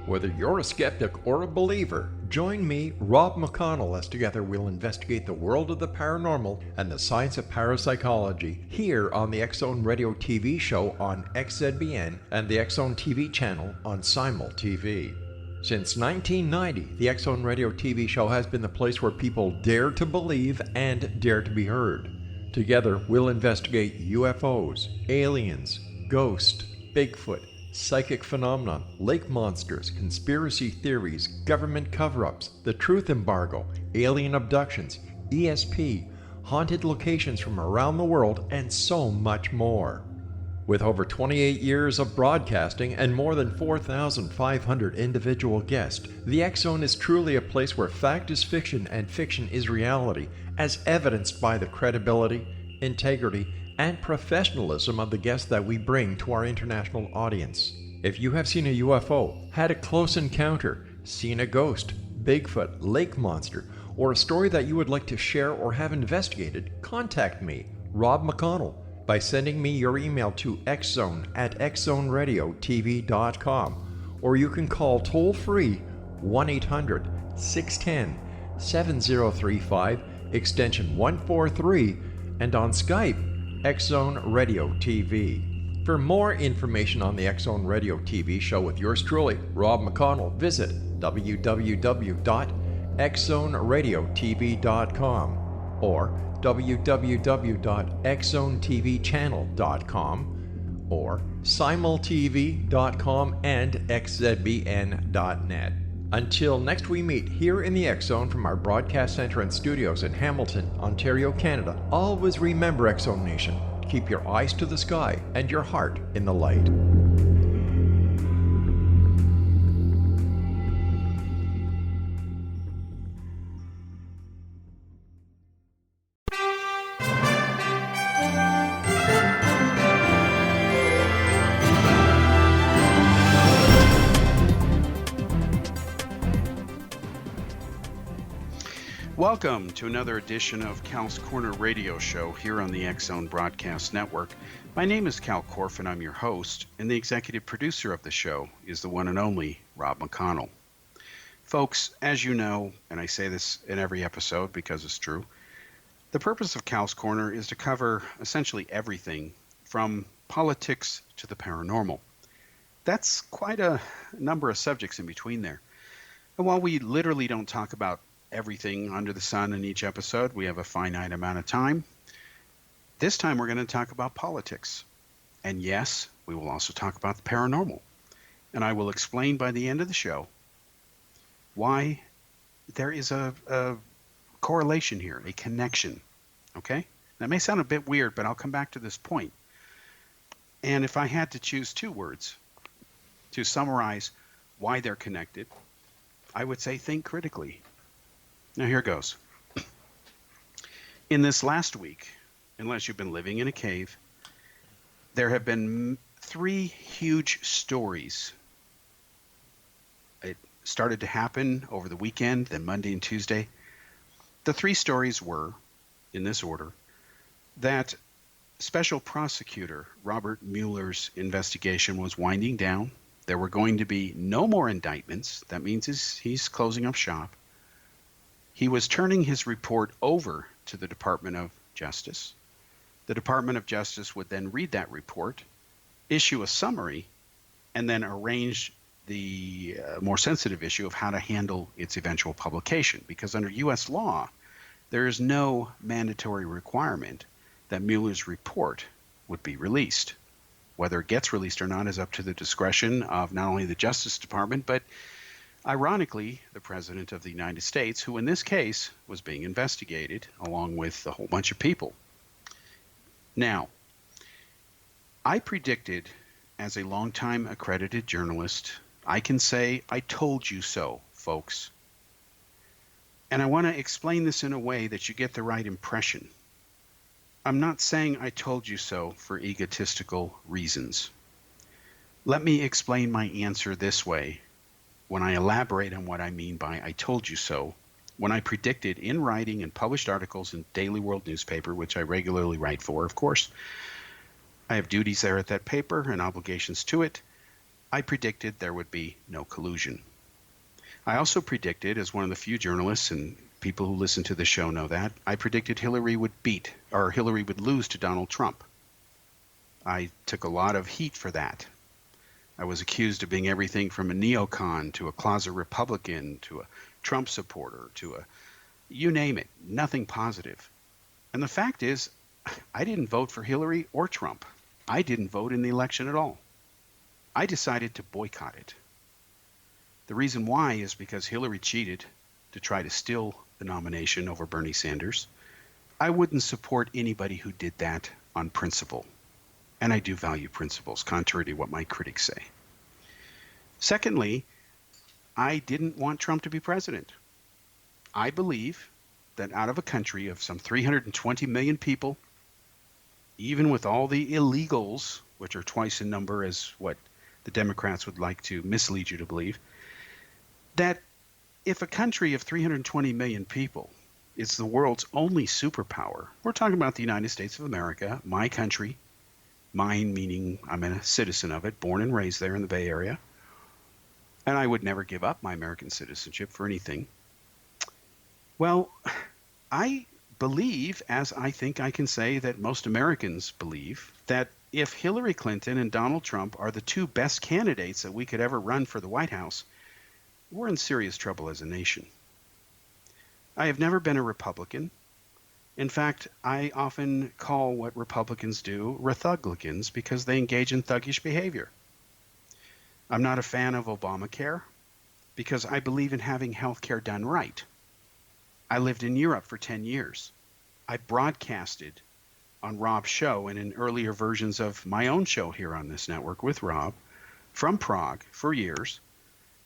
Whether you're a skeptic or a believer, join me, Rob McConnell, as together we'll investigate the world of the paranormal and the science of parapsychology here on the X-Zone Radio TV show on XZBN and the X-Zone TV channel on Simul TV. Since 1990, the X-Zone Radio TV show has been the place where people dare to believe and dare to be heard. Together, we'll investigate UFOs, aliens, ghosts, Bigfoot, psychic phenomenon, lake monsters, conspiracy theories, government cover-ups, the truth embargo, alien abductions, ESP, haunted locations from around the world, and so much more. With over 28 years of broadcasting and more than 4,500 individual guests, the X-Zone is truly a place where fact is fiction and fiction is reality, as evidenced by the credibility, integrity, and professionalism of the guests that we bring to our international audience. If you have seen a UFO, had a close encounter, seen a ghost, Bigfoot, lake monster, or a story that you would like to share or have investigated, contact me, Rob McConnell, by sending me your email to xzone@xzoneradiotv.com, or you can call toll-free 1-800-610-7035, extension 143, and on Skype, X-Zone Radio TV. For more information on the X-Zone Radio TV show with yours truly, Rob McConnell, visit www.xzoneradiotv.com or www.xzonetvchannel.com or simultv.com and xzbn.net. Until next we meet here in the X-Zone from our broadcast center and studios in Hamilton, Ontario, Canada, always remember, X-Zone Nation, keep your eyes to the sky and your heart in the light. Welcome to another edition of Kal's Corner Radio Show here on the X-Zone Broadcast Network. My name is Kal Korff and I'm your host, and the executive producer of the show is the one and only Rob McConnell. Folks, as you know, and I say this in every episode because it's true, the purpose of Kal's Corner is to cover essentially everything from politics to the paranormal. That's quite a number of subjects in between there. And while we literally don't talk about everything under the sun in each episode, we have a finite amount of time. This time we're going to talk about politics. And yes, we will also talk about the paranormal. And I will explain by the end of the show why there is a correlation here, a connection. Okay? That may sound a bit weird, but I'll come back to this point. And if I had to choose two words to summarize why they're connected, I would say think critically. Now here goes. In this last week, unless you've been living in a cave, there have been three huge stories. It started to happen over the weekend, then Monday and Tuesday. The three stories were, in this order, that Special Prosecutor Robert Mueller's investigation was winding down. There were going to be no more indictments. That means he's closing up shop. He was turning his report over to the Department of Justice. The Department of Justice would then read that report, issue a summary, and then arrange the more sensitive issue of how to handle its eventual publication. Because under U.S. law, there is no mandatory requirement that Mueller's report would be released. Whether it gets released or not is up to the discretion of not only the Justice Department, but ironically, the President of the United States, who in this case was being investigated along with a whole bunch of people. Now, I predicted, as a longtime accredited journalist, I can say, I told you so, folks. And I want to explain this in a way that you get the right impression. I'm not saying I told you so for egotistical reasons. Let me explain my answer this way. When I elaborate on what I mean by I told you so, when I predicted in writing and published articles in Daily World newspaper, which I regularly write for, of course, I have duties there at that paper and obligations to it. I predicted there would be no collusion. I also predicted, as one of the few journalists and people who listen to the show know that, I predicted Hillary would lose to Donald Trump. I took a lot of heat for that. I was accused of being everything from a neocon to a closet Republican to a Trump supporter to a you name it, nothing positive. And the fact is, I didn't vote for Hillary or Trump. I didn't vote in the election at all. I decided to boycott it. The reason why is because Hillary cheated to try to steal the nomination over Bernie Sanders. I wouldn't support anybody who did that on principle. And I do value principles, contrary to what my critics say. Secondly, I didn't want Trump to be president. I believe that out of a country of some 320 million people, even with all the illegals, which are twice in number as what the Democrats would like to mislead you to believe, that if a country of 320 million people is the world's only superpower, we're talking about the United States of America, my country, mine meaning I'm a citizen of it, born and raised there in the Bay Area, and I would never give up my American citizenship for anything. Well, I believe, as I think I can say that most Americans believe, that if Hillary Clinton and Donald Trump are the two best candidates that we could ever run for the White House, we're in serious trouble as a nation. I have never been a Republican. In fact, I often call what Republicans do Rethuglicans because they engage in thuggish behavior. I'm not a fan of Obamacare because I believe in having health care done right. I lived in Europe for 10 years. I broadcasted on Rob's show and in earlier versions of my own show here on this network with Rob from Prague for years.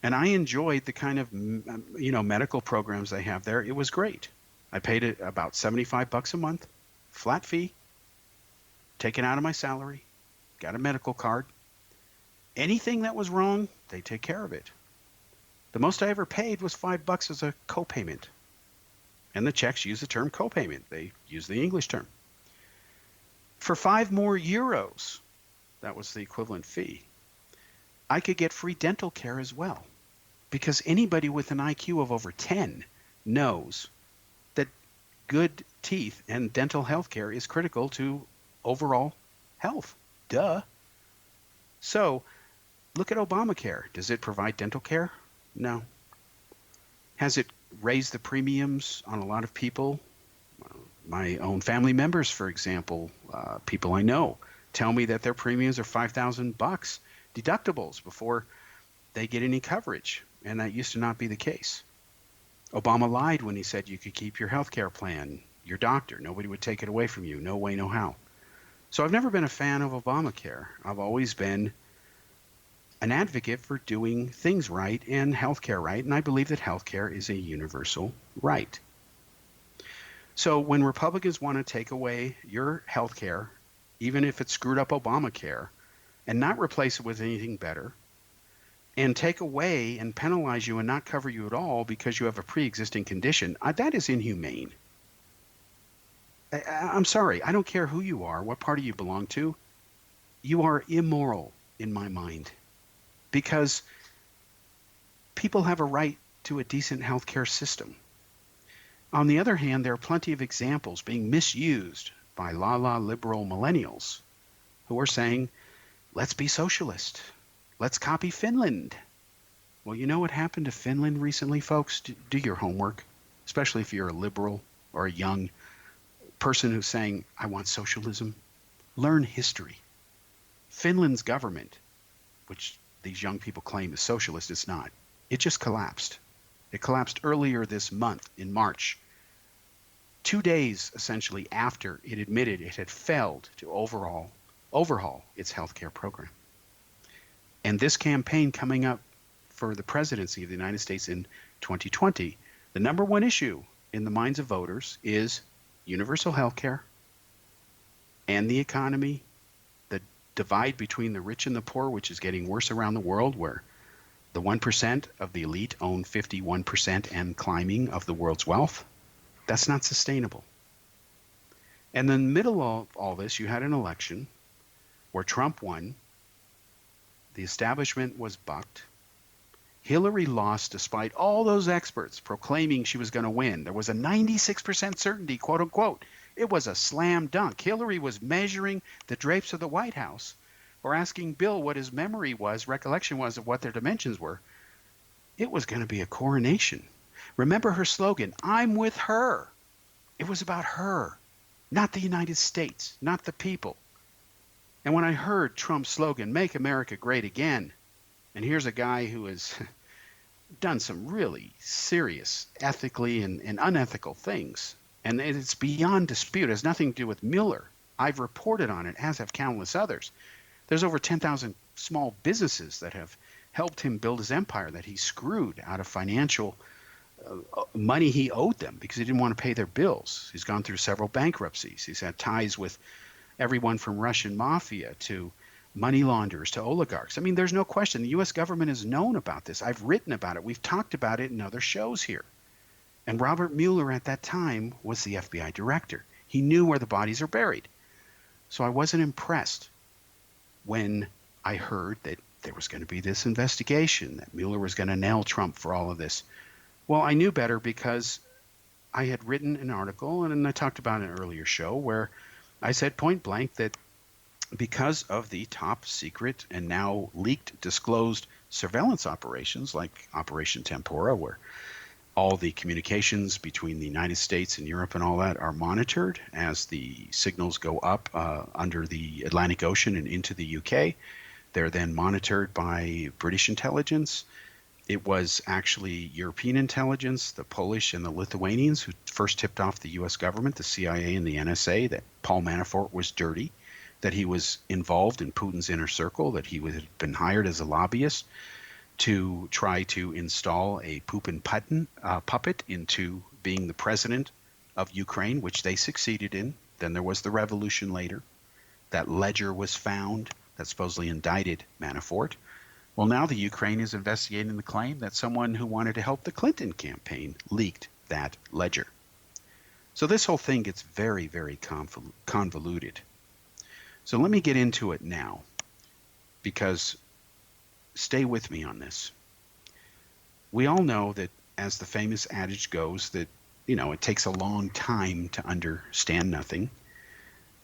And I enjoyed the kind of, medical programs they have there. It was great. I paid it about $75 a month, flat fee, taken out of my salary, got a medical card. Anything that was wrong, they take care of it. The most I ever paid was $5 as a copayment. And the checks use the term copayment. They use the English term. For 5 more euros, that was the equivalent fee, I could get free dental care as well. Because anybody with an IQ of over 10 knows that good teeth and dental health care is critical to overall health. Duh. So look at Obamacare. Does it provide dental care? No. Has it raised the premiums on a lot of people? My own family members, for example, people I know, tell me that their premiums are $5,000 deductibles before they get any coverage. And that used to not be the case. Obama lied when he said you could keep your health care plan, your doctor. Nobody would take it away from you. No way, no how. So I've never been a fan of Obamacare. I've always been an advocate for doing things right and healthcare right, and I believe that healthcare is a universal right. So when Republicans want to take away your healthcare, even if it screwed up Obamacare, and not replace it with anything better, and take away and penalize you and not cover you at all because you have a pre-existing condition, that is inhumane. I'm sorry. I don't care who you are, what party you belong to. You are immoral in my mind because people have a right to a decent healthcare system. On the other hand, there are plenty of examples being misused by liberal millennials who are saying, let's be socialist. Let's copy Finland. Well, you know what happened to Finland recently, folks? Do your homework, especially if you're a liberal or a young person who's saying, I want socialism. Learn history. Finland's government, which these young people claim is socialist, it's not. It just collapsed. It collapsed earlier this month in March, 2 days essentially after it admitted it had failed to overhaul its healthcare program. And this campaign coming up for the presidency of the United States in 2020, the number one issue in the minds of voters is universal health care and the economy, the divide between the rich and the poor, which is getting worse around the world, where the 1% of the elite own 51% and climbing of the world's wealth. That's not sustainable. And in the middle of all this, you had an election where Trump won The establishment was bucked. Hillary lost despite all those experts proclaiming she was going to win. There was a 96% certainty, quote unquote. It was a slam dunk. Hillary was measuring the drapes of the White House or asking Bill what his recollection was of what their dimensions were. It was going to be a coronation. Remember her slogan, "I'm with her." It was about her, not the United States, not the people. And when I heard Trump's slogan, "Make America Great Again," and here's a guy who has done some really serious ethically and unethical things, and it's beyond dispute. It has nothing to do with Mueller. I've reported on it, as have countless others. There's over 10,000 small businesses that have helped him build his empire that he screwed out of financial money he owed them because he didn't want to pay their bills. He's gone through several bankruptcies. He's had ties with everyone from Russian mafia to money launderers to oligarchs. I mean, there's no question. The U.S. government has known about this. I've written about it. We've talked about it in other shows here. And Robert Mueller at that time was the FBI director. He knew where the bodies are buried. So I wasn't impressed when I heard that there was going to be this investigation, that Mueller was going to nail Trump for all of this. Well, I knew better because I had written an article, and I talked about in an earlier show, where I said point blank that because of the top secret and now leaked, disclosed surveillance operations like Operation Tempora, where all the communications between the United States and Europe and all that are monitored as the signals go up under the Atlantic Ocean and into the UK. They're then monitored by British intelligence. It was actually European intelligence, the Polish and the Lithuanians, who first tipped off the U.S. government, the CIA and the NSA, that Paul Manafort was dirty, that he was involved in Putin's inner circle, that he had been hired as a lobbyist to try to install a Putin puppet into being the president of Ukraine, which they succeeded in. Then there was the revolution later. That ledger was found that supposedly indicted Manafort. Well, now the Ukraine is investigating the claim that someone who wanted to help the Clinton campaign leaked that ledger. So this whole thing gets very, very convoluted. So let me get into it now, because stay with me on this. We all know that, as the famous adage goes, that, it takes a long time to understand nothing.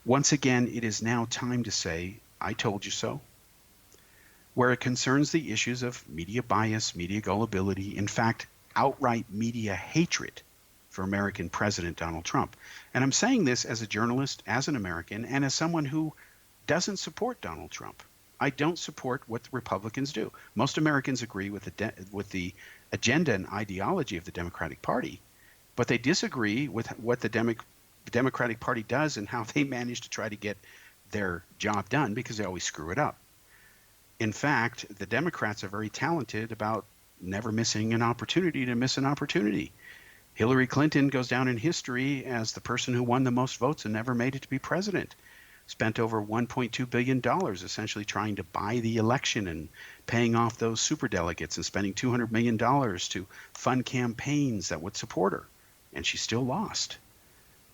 Once again, it is now time to say, I told you so. Where it concerns the issues of media bias, media gullibility, in fact, outright media hatred for American President Donald Trump. And I'm saying this as a journalist, as an American, and as someone who doesn't support Donald Trump. I don't support what the Republicans do. Most Americans agree with the agenda and ideology of the Democratic Party, but they disagree with what the Democratic Party does and how they manage to try to get their job done, because they always screw it up. In fact, the Democrats are very talented about never missing an opportunity to miss an opportunity. Hillary Clinton goes down in history as the person who won the most votes and never made it to be president. Spent over $1.2 billion essentially trying to buy the election and paying off those superdelegates and spending $200 million to fund campaigns that would support her. And she still lost.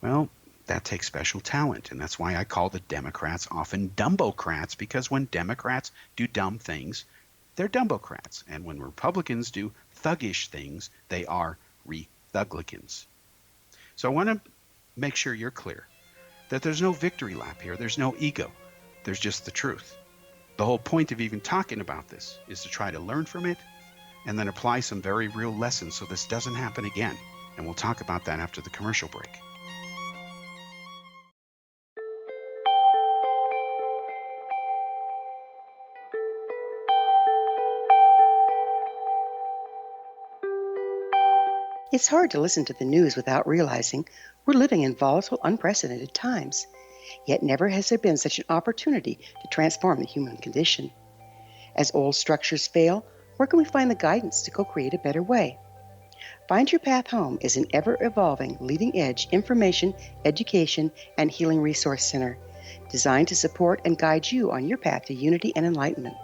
Well, that takes special talent, and that's why I call the Democrats often dumbocrats, because when Democrats do dumb things, they're dumbocrats, and when Republicans do thuggish things, they are re-thuglicans. So I want to make sure you're clear that there's no victory lap here. There's no ego. There's just the truth. The whole point of even talking about this is to try to learn from it and then apply some very real lessons so this doesn't happen again. And we'll talk about that after the commercial break. It's hard to listen to the news without realizing we're living in volatile, unprecedented times. Yet never has there been such an opportunity to transform the human condition. As old structures fail, where can we find the guidance to co-create a better way? Find Your Path Home is an ever-evolving, leading-edge information, education, and healing resource center designed to support and guide you on your path to unity and enlightenment.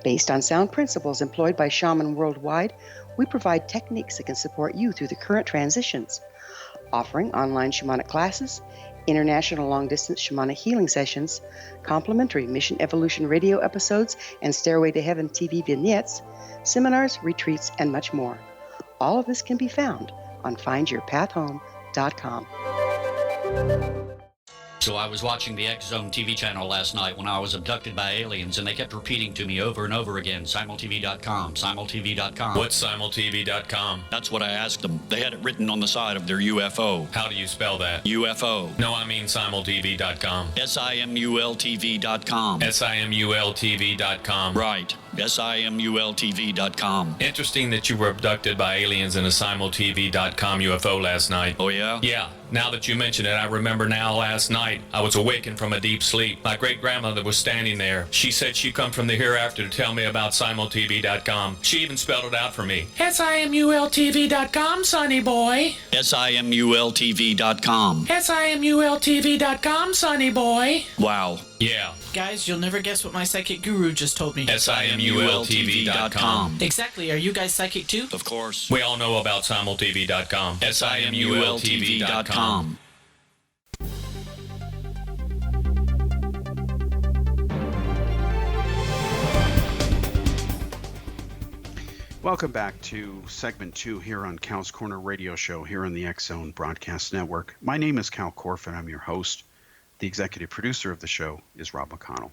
Based on sound principles employed by shaman worldwide, we provide techniques that can support you through the current transitions, offering online shamanic classes, international long-distance shamanic healing sessions, complimentary Mission Evolution radio episodes and Stairway to Heaven TV vignettes, seminars, retreats, and much more. All of this can be found on findyourpathhome.com. So I was watching the X Zone TV channel last night when I was abducted by aliens, and they kept repeating to me over and over again, simultv.com, simultv.com. What's simultv.com? That's what I asked them. They had it written on the side of their UFO. How do you spell that? UFO. No, I mean simultv.com. simultv.com. simultv.com. Right. simultv.com. Interesting that you were abducted by aliens in a simultv.com UFO last night. Oh, yeah? Yeah. Now that you mention it, I remember now last night I was awakened from a deep sleep. My great-grandmother was standing there. She said she'd come from the hereafter to tell me about simultv.com. She even spelled it out for me. simultv.com, sonny boy. simultv.com. simultv.com, sonny boy. Wow. Yeah. Guys, you'll never guess what my psychic guru just told me. simultv.com. Exactly. Are you guys psychic too? Of course. We all know about simultv.com. simultv.com. Welcome back to segment 2 here on Cal's Corner Radio Show here on the X Zone Broadcast Network. My name is Kal Korff and I'm your host. The executive producer of the show is Rob McConnell.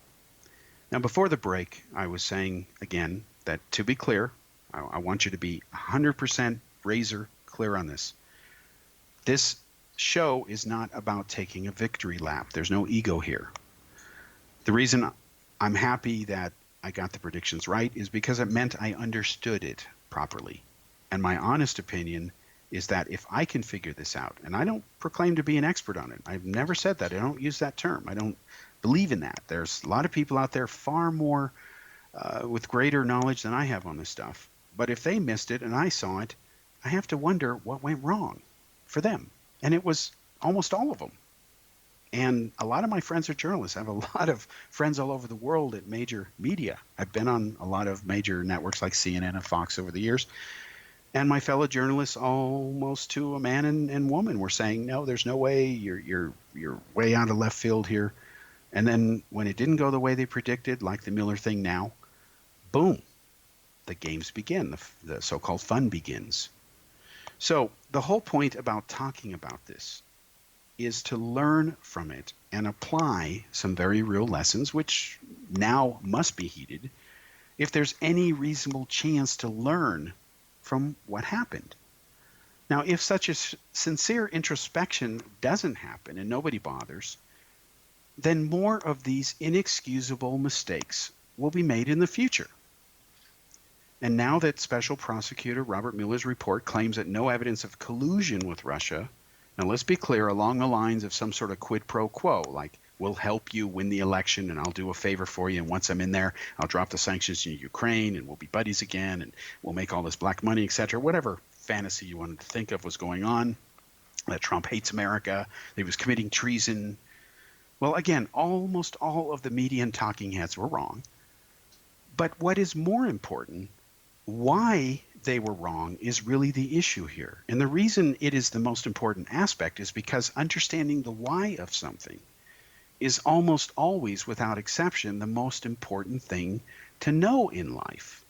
Now, before the break, I was saying again that, to be clear, I want you to be 100% razor clear on this. This show is not about taking a victory lap. There's no ego here. The reason I'm happy that I got the predictions right is because it meant I understood it properly. And my honest opinion is that if I can figure this out, and I don't proclaim to be an expert on it. I've never said that. I don't use that term. I don't believe in that. There's a lot of people out there far more with greater knowledge than I have on this stuff. But if they missed it and I saw it, I have to wonder what went wrong for them. And it was almost all of them. And a lot of my friends are journalists. I have a lot of friends all over the world at major media. I've been on a lot of major networks like CNN and Fox over the years. And my fellow journalists, almost to a man and woman, were saying, no, there's no way, you're way out of left field here. And then when it didn't go the way they predicted, like the Mueller thing now, boom, the games begin, the so-called fun begins. So the whole point about talking about this is to learn from it and apply some very real lessons, which now must be heeded, if there's any reasonable chance to learn from what happened. Now, if such a sincere introspection doesn't happen and nobody bothers, then more of these inexcusable mistakes will be made in the future. And now that Special Prosecutor Robert Mueller's report claims that no evidence of collusion with Russia, now let's be clear, along the lines of some sort of quid pro quo, like we'll help you win the election and I'll do a favor for you, and once I'm in there, I'll drop the sanctions in Ukraine and we'll be buddies again and we'll make all this black money, etc. Whatever fantasy you wanted to think of was going on, that Trump hates America, that he was committing treason. Well, again, almost all of the media and talking heads were wrong. But what is more important, why they were wrong, is really the issue here. And the reason it is the most important aspect is because understanding the why of something is almost always, without exception, the most important thing to know in life.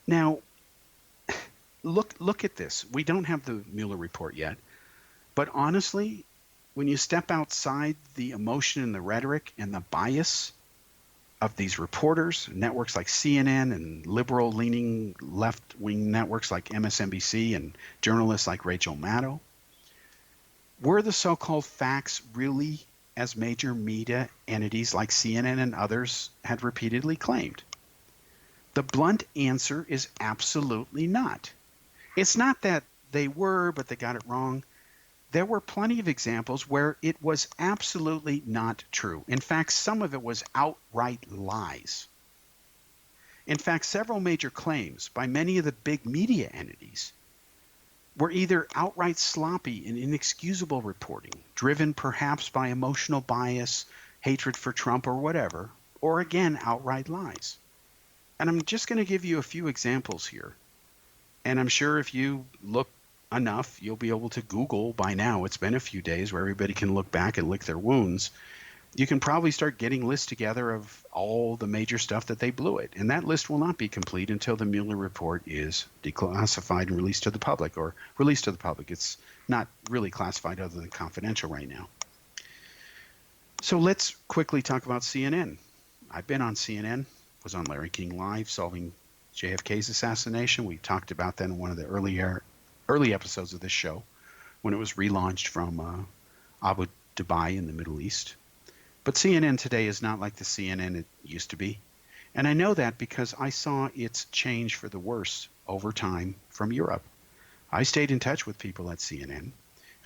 Now, look at this. We don't have the Mueller report yet, but honestly, when you step outside the emotion and the rhetoric and the bias of these reporters, networks like CNN and liberal-leaning left-wing networks like MSNBC and journalists like Rachel Maddow, were the so-called facts really as major media entities like CNN and others had repeatedly claimed? The blunt answer is absolutely not. It's not that they were, but they got it wrong. There were plenty of examples where it was absolutely not true. In fact, some of it was outright lies. In fact, several major claims by many of the big media entities were either outright sloppy and inexcusable reporting, driven perhaps by emotional bias, hatred for Trump or whatever, or again, outright lies. And I'm just going to give you a few examples here. And I'm sure if you look enough, you'll be able to Google by now. It's been a few days where everybody can look back and lick their wounds. You can probably start getting lists together of all the major stuff that they blew it. And that list will not be complete until the Mueller report is declassified and released to the public, or released to the public. It's not really classified other than confidential right now. So let's quickly talk about CNN. I've been on CNN, was on Larry King Live, solving JFK's assassination. We talked about that in one of the early episodes of this show when it was relaunched from Abu Dhabi in the Middle East. But CNN today is not like the CNN it used to be. And I know that because I saw its change for the worse over time from Europe. I stayed in touch with people at CNN, and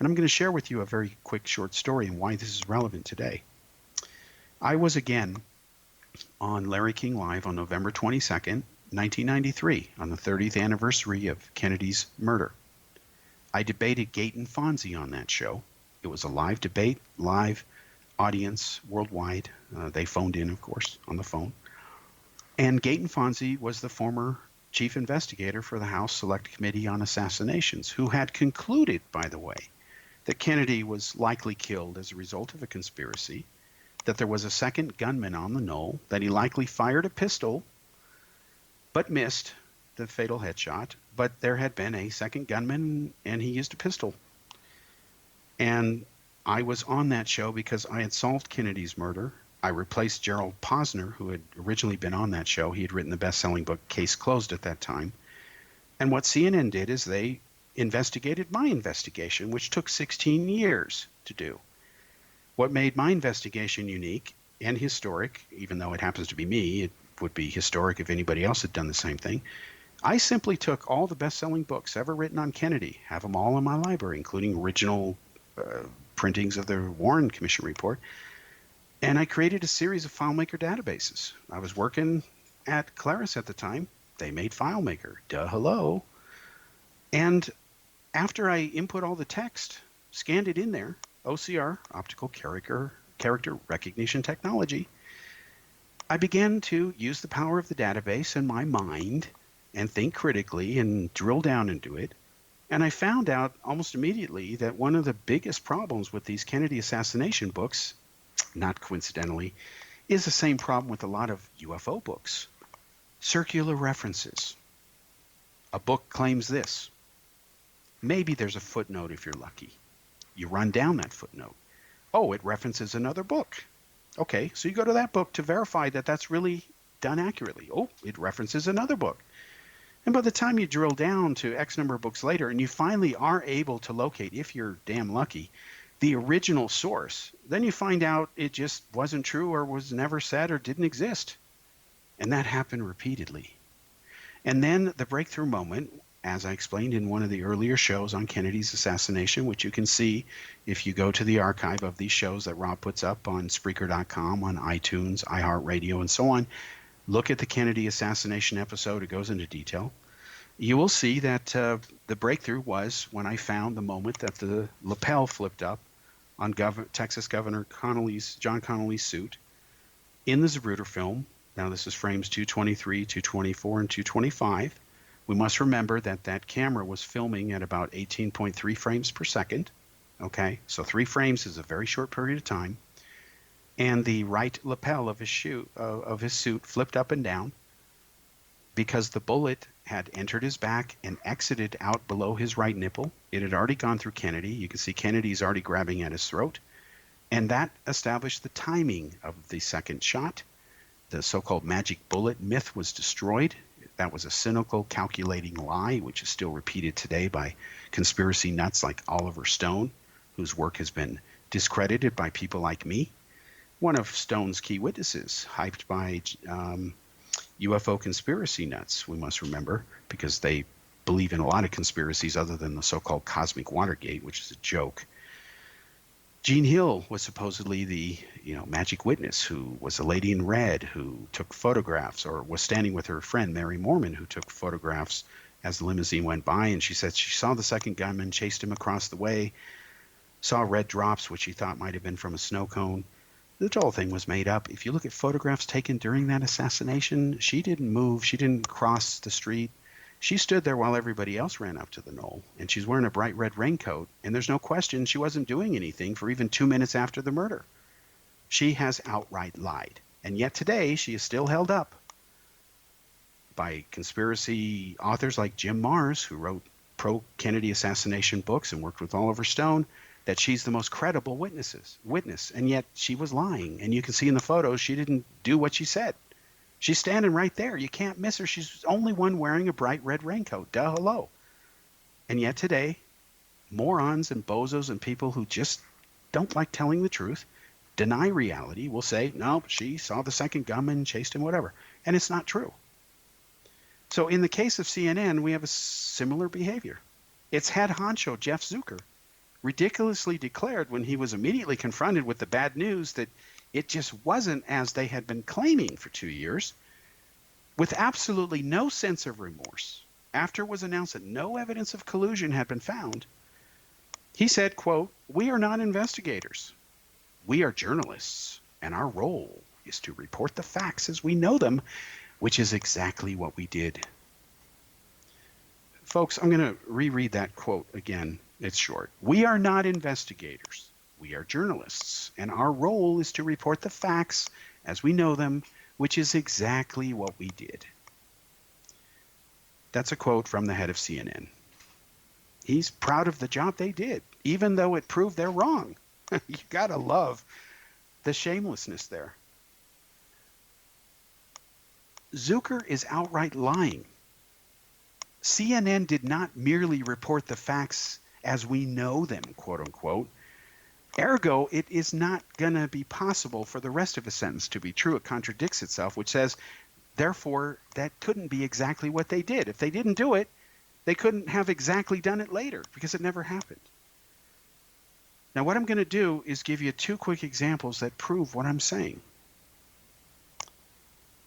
I'm going to share with you a very quick short story and why this is relevant today. I was again on Larry King Live on November 22nd, 1993, on the 30th anniversary of Kennedy's murder. I debated Gate and Fonzie on that show. It was a live debate, live audience worldwide. They phoned in, of course, on the phone. And Gate and Fonzie was the former chief investigator for the House Select Committee on Assassinations, who had concluded, by the way, that Kennedy was likely killed as a result of a conspiracy, that there was a second gunman on the knoll, that he likely fired a pistol but missed the fatal headshot, but there had been a second gunman and he used a pistol. And I was on that show because I had solved Kennedy's murder. I replaced Gerald Posner, who had originally been on that show. He had written the best-selling book Case Closed at that time. And what CNN did is they investigated my investigation, which took 16 years to do. What made my investigation unique and historic, even though it happens to be me, it would be historic if anybody else had done the same thing. I simply took all the best-selling books ever written on Kennedy, have them all in my library, including original printings of the Warren Commission report, and I created a series of FileMaker databases. I was working at Claris at the time. They made FileMaker. Duh, hello. And after I input all the text, scanned it in there, OCR, optical character recognition technology, I began to use the power of the database in my mind and think critically and drill down into it. And I found out almost immediately that one of the biggest problems with these Kennedy assassination books, not coincidentally, is the same problem with a lot of UFO books. Circular references. A book claims this. Maybe there's a footnote if you're lucky. You run down that footnote. Oh, it references another book. Okay, so you go to that book to verify that that's really done accurately. Oh, it references another book. And by the time you drill down to X number of books later and you finally are able to locate, if you're damn lucky, the original source, then you find out it just wasn't true or was never said or didn't exist. And that happened repeatedly. And then the breakthrough moment, as I explained in one of the earlier shows on Kennedy's assassination, which you can see if you go to the archive of these shows that Rob puts up on Spreaker.com, on iTunes, iHeartRadio, and so on. Look at the Kennedy assassination episode. It goes into detail. You will see that the breakthrough was when I found the moment that the lapel flipped up on Texas Governor John Connolly's suit in the Zapruder film. Now this is frames 223, 224, and 225. We must remember that that camera was filming at about 18.3 frames per second. Okay, so 3 frames is a very short period of time. And the right lapel of his suit flipped up and down because the bullet had entered his back and exited out below his right nipple. It had already gone through Kennedy. You can see Kennedy's already grabbing at his throat. And that established the timing of the second shot. The so-called magic bullet myth was destroyed. That was a cynical, calculating lie, which is still repeated today by conspiracy nuts like Oliver Stone, whose work has been discredited by people like me. One of Stone's key witnesses, hyped by UFO conspiracy nuts, we must remember, because they believe in a lot of conspiracies other than the so-called cosmic Watergate, which is a joke. Jean Hill was supposedly the magic witness who was a lady in red who took photographs, or was standing with her friend Mary Mormon, who took photographs as the limousine went by, and she said she saw the second gunman, chased him across the way, saw red drops, which she thought might have been from a snow cone. The whole thing was made up. If you look at photographs taken during that assassination, she didn't move. She didn't cross the street. She stood there while everybody else ran up to the knoll, and she's wearing a bright red raincoat, and there's no question she wasn't doing anything for even 2 minutes after the murder. She has outright lied, and yet today she is still held up by conspiracy authors like Jim Marrs, who wrote pro-Kennedy assassination books and worked with Oliver Stone, that she's the most credible witness, and yet she was lying. And you can see in the photos she didn't do what she said. She's standing right there. You can't miss her. She's the only one wearing a bright red raincoat. Duh, hello. And yet today, morons and bozos and people who just don't like telling the truth, deny reality, will say, no, she saw the second gunman, chased him, whatever. And it's not true. So in the case of CNN, we have a similar behavior. Its head honcho, Jeff Zucker, ridiculously declared when he was immediately confronted with the bad news that it just wasn't as they had been claiming for 2 years, with absolutely no sense of remorse. After it was announced that no evidence of collusion had been found, he said, quote, "We are not investigators. We are journalists, and our role is to report the facts as we know them, which is exactly what we did." Folks, I'm going to reread that quote again. It's short. "We are not investigators. We are journalists, and our role is to report the facts as we know them, which is exactly what we did." That's a quote from the head of CNN. He's proud of the job they did, even though it proved they're wrong. You got to love the shamelessness there. Zucker is outright lying. CNN did not merely report the facts as we know them, quote unquote. Ergo, it is not going to be possible for the rest of the sentence to be true. It contradicts itself, which says, therefore, that couldn't be exactly what they did. If they didn't do it, they couldn't have exactly done it later because it never happened. Now, what I'm going to do is give you 2 quick examples that prove what I'm saying.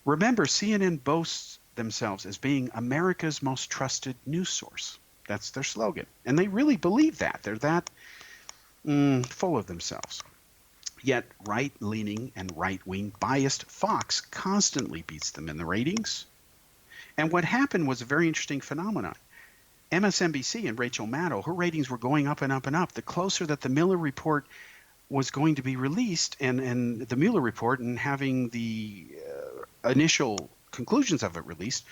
Remember, CNN boasts themselves as being America's most trusted news source. That's their slogan. And they really believe that. They're that full of themselves. Yet right-leaning and right-wing biased Fox constantly beats them in the ratings. And what happened was a very interesting phenomenon. MSNBC and Rachel Maddow, her ratings were going up and up and up. The closer that the Mueller report was going to be released, and the Mueller report, and having the initial conclusions of it released,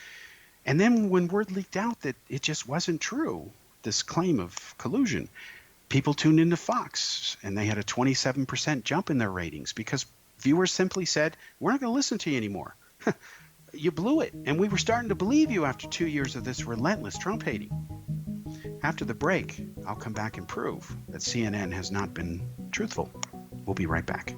and then when word leaked out that it just wasn't true, this claim of collusion, people tuned into Fox, and they had a 27% jump in their ratings because viewers simply said, "We're not going to listen to you anymore. You blew it, and we were starting to believe you after 2 years of this relentless Trump hating." After the break, I'll come back and prove that CNN has not been truthful. We'll be right back.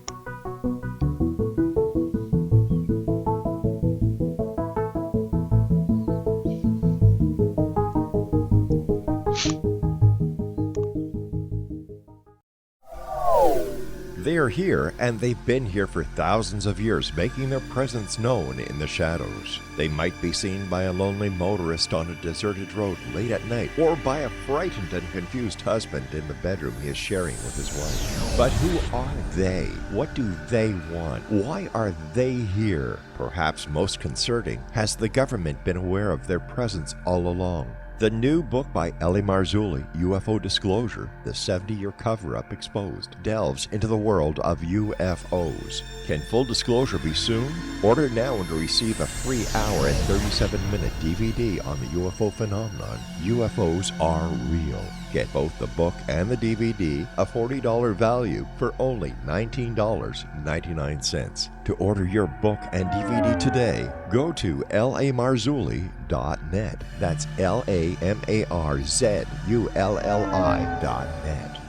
They are here, and they've been here for thousands of years, making their presence known in the shadows. They might be seen by a lonely motorist on a deserted road late at night, or by a frightened and confused husband in the bedroom he is sharing with his wife. But who are they? What do they want? Why are they here? Perhaps most concerning, has the government been aware of their presence all along? The new book by L.A. Marzulli, UFO Disclosure, the 70-year cover-up exposed, delves into the world of UFOs. Can full disclosure be soon? Order now and receive a free hour and 37-minute DVD on the UFO phenomenon. UFOs are real. Get both the book and the DVD, a $40 value, for only $19.99. To order your book and DVD today, go to lamarzulli.net. That's LAMARZULLI.net.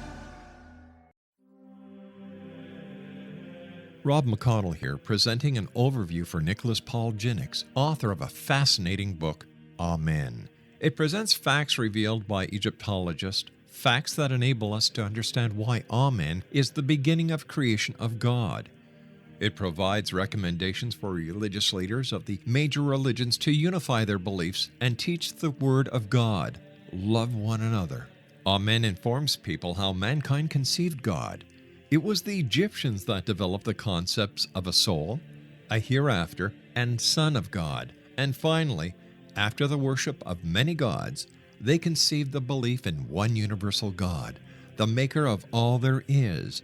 Rob McConnell here, presenting an overview for Nicholas Paul Jennings, author of a fascinating book, Amen. It presents facts revealed by Egyptologists, facts that enable us to understand why Amen is the beginning of creation of God. It provides recommendations for religious leaders of the major religions to unify their beliefs and teach the Word of God. Love one another. Amen informs people how mankind conceived God. It was the Egyptians that developed the concepts of a soul, a hereafter, and Son of God. And finally, After the worship of many gods, they conceived the belief in one universal God, the maker of all there is.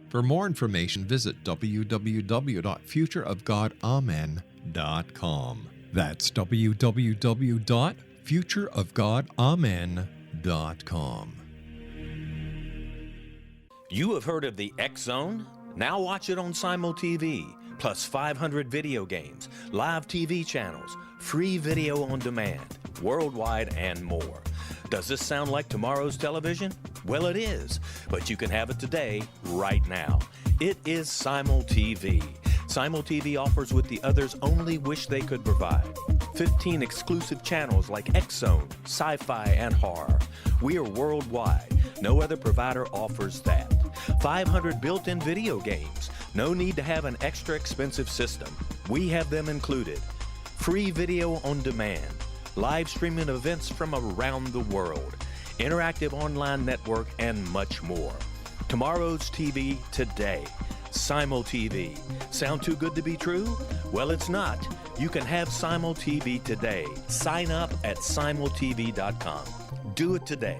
For more information, visit www.futureofgodamen.com. That's www.futureofgodamen.com. You have heard of the X Zone? Now watch it on Simul TV, plus 500 video games, live TV channels, free video on demand, worldwide, and more. Does this sound like tomorrow's television? Well, it is, but you can have it today, right now. It is Simul TV. Simul TV offers what the others only wish they could provide. 15 exclusive channels like X Zone, sci-fi, and horror. We are worldwide. No other provider offers that. 500 built-in video games. No need to have an extra expensive system. We have them included. Free video on demand. Live streaming events from around the world. Interactive online network, and much more. Tomorrow's TV today. Simul TV. Sound too good to be true? Well, it's not. You can have Simul TV today. Sign up at simultv.com. Do it today.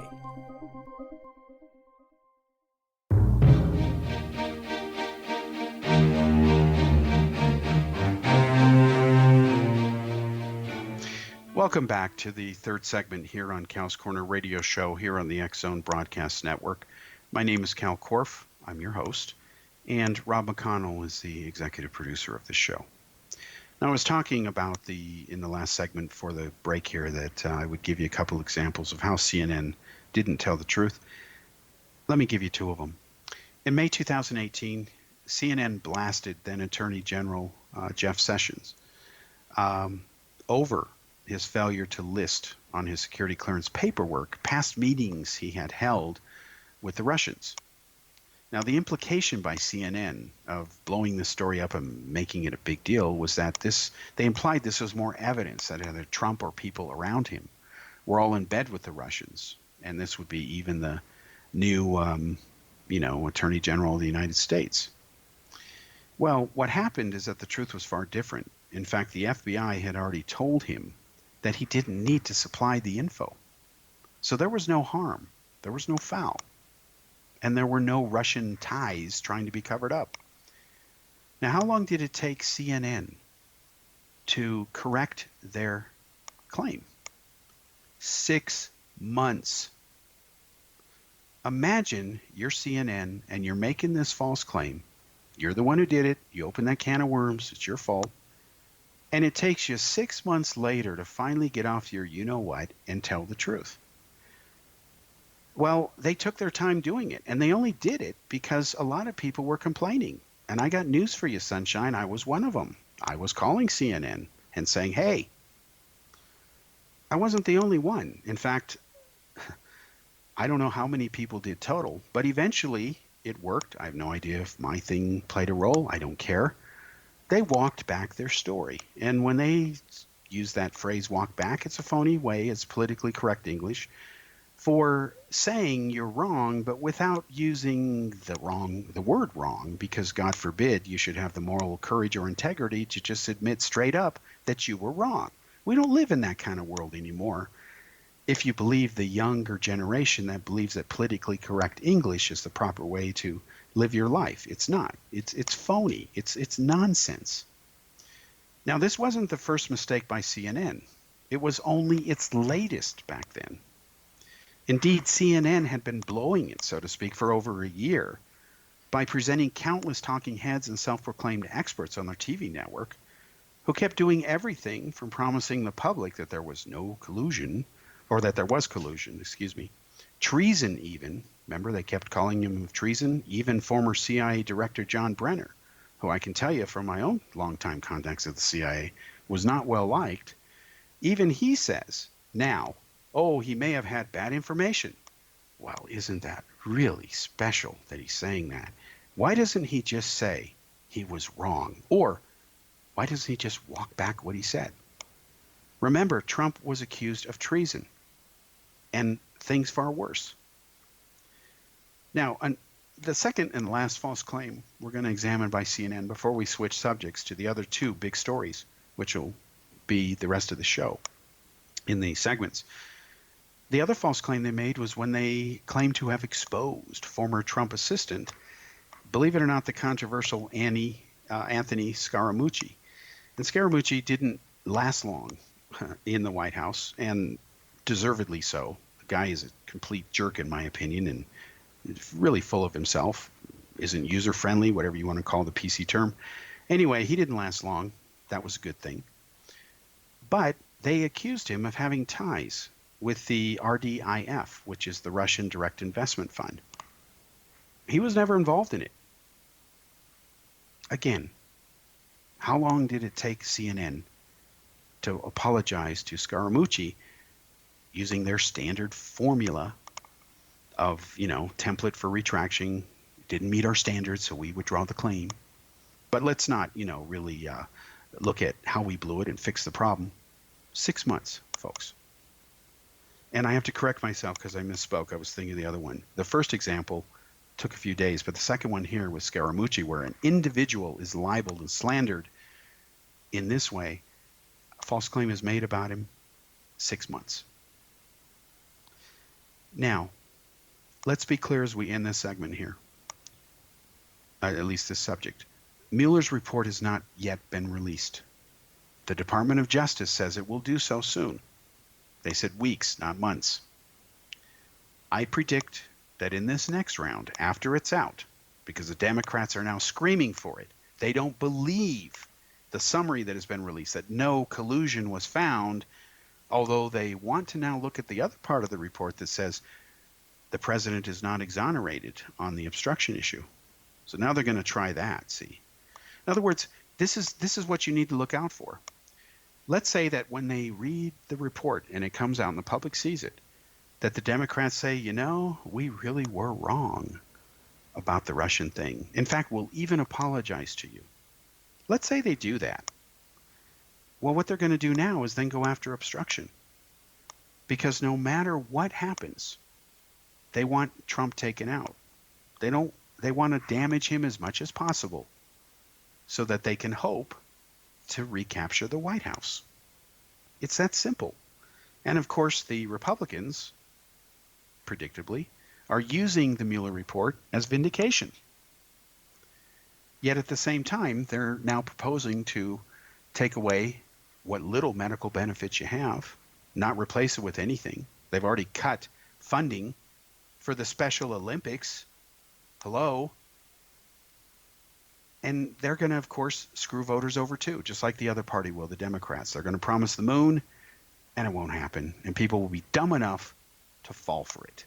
Welcome back to the third segment here on Cal's Corner Radio Show here on the X Zone Broadcast Network. My name is Kal Korff. I'm your host. And Rob McConnell is the executive producer of the show. Now, I was talking about in the last segment for the break here that I would give you a couple examples of how CNN didn't tell the truth. Let me give you two of them. In May 2018, CNN blasted then Attorney General Jeff Sessions over his failure to list on his security clearance paperwork past meetings he had held with the Russians. Now, the implication by CNN of blowing this story up and making it a big deal was that they implied this was more evidence that either Trump or people around him were all in bed with the Russians, and this would be even the new, Attorney General of the United States. Well, what happened is that the truth was far different. In fact, the FBI had already told him that he didn't need to supply the info. So there was no harm, there was no foul, and there were no Russian ties trying to be covered up. Now, how long did it take CNN to correct their claim? 6 months. Imagine you're CNN and you're making this false claim. You're the one who did it. You opened that can of worms. It's your fault. And it takes you 6 months later to finally get off your you-know-what and tell the truth. Well, they took their time doing it, and they only did it because a lot of people were complaining. And I got news for you, Sunshine. I was one of them. I was calling CNN and saying, hey, I wasn't the only one. In fact, I don't know how many people did total, but eventually it worked. I have no idea if my thing played a role. I don't care. They walked back their story. And when they use that phrase, walk back, it's a phony way, it's politically correct English, for saying you're wrong, but without using the word wrong, because God forbid you should have the moral courage or integrity to just admit straight up that you were wrong. We don't live in that kind of world anymore. If you believe the younger generation that believes that politically correct English is the proper way to live your life, it's not. It's phony. It's nonsense. Now, this wasn't the first mistake by CNN. It was only its latest back then. Indeed, CNN had been blowing it, so to speak, for over a year by presenting countless talking heads and self-proclaimed experts on their TV network who kept doing everything from promising the public that there was no collusion, or that there was collusion, treason even. Remember, they kept calling him treason. Even former CIA Director John Brenner, who I can tell you from my own longtime contacts at the CIA was not well liked. Even he says now, oh, he may have had bad information. Well, isn't that really special that he's saying that? Why doesn't he just say he was wrong? Or why doesn't he just walk back what he said? Remember, Trump was accused of treason and things far worse. Now, the second and last false claim we're going to examine by CNN before we switch subjects to the other two big stories, which will be the rest of the show, in the segments. The other false claim they made was when they claimed to have exposed former Trump assistant, believe it or not, the controversial Anthony Scaramucci. And Scaramucci didn't last long in the White House, and deservedly so. The guy is a complete jerk, in my opinion, and really full of himself, isn't user-friendly, whatever you want to call the PC term. Anyway, he didn't last long. That was a good thing. But they accused him of having ties with the RDIF, which is the Russian Direct Investment Fund. He was never involved in it. Again, how long did it take CNN to apologize to Scaramucci using their standard formula of, template for retraction? Didn't meet our standards, so we withdraw the claim. But let's not, really look at how we blew it and fix the problem. 6 months, folks. And I have to correct myself because I misspoke. I was thinking of the other one. The first example took a few days, but the second one here was Scaramucci, where an individual is libeled and slandered in this way. A false claim is made about him. 6 months. Now, let's be clear as we end this segment here, at least this subject. Mueller's report has not yet been released. The Department of Justice says it will do so soon. They said weeks, not months. I predict that in this next round, after it's out, because the Democrats are now screaming for it, they don't believe the summary that has been released, that no collusion was found, although they want to now look at the other part of the report that says the president is not exonerated on the obstruction issue. So now they're going to try that, see. In other words, this is what you need to look out for. Let's say that when they read the report and it comes out and the public sees it, that the Democrats say, we really were wrong about the Russian thing. In fact, we'll even apologize to you. Let's say they do that. Well, what they're going to do now is then go after obstruction. Because no matter what happens, they want Trump taken out. They want to damage him as much as possible so that they can hope to recapture the White House. It's that simple. And of course, the Republicans, predictably, are using the Mueller report as vindication. Yet at the same time, they're now proposing to take away what little medical benefits you have, not replace it with anything. They've already cut funding for the Special Olympics. Hello? And they're going to, of course, screw voters over too, just like the other party will, the Democrats. They're going to promise the moon, and it won't happen. And people will be dumb enough to fall for it.